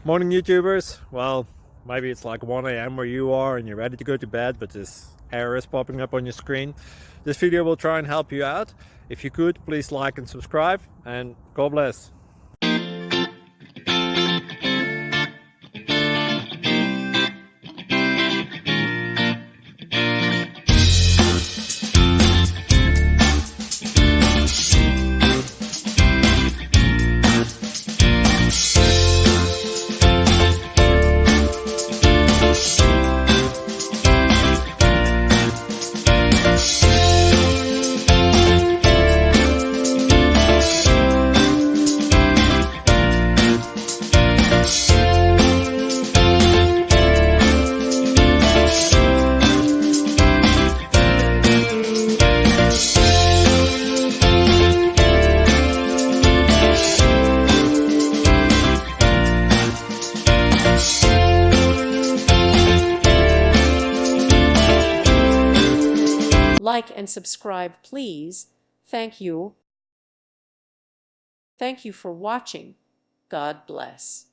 Morning YouTubers. Well, maybe it's like 1 a.m. where you are and you're ready to go to bed, but this error is popping up on your screen. This video will try and help you out. If you could, please like and subscribe, and God bless. Like and subscribe, please. Thank you. Thank you for watching. God bless.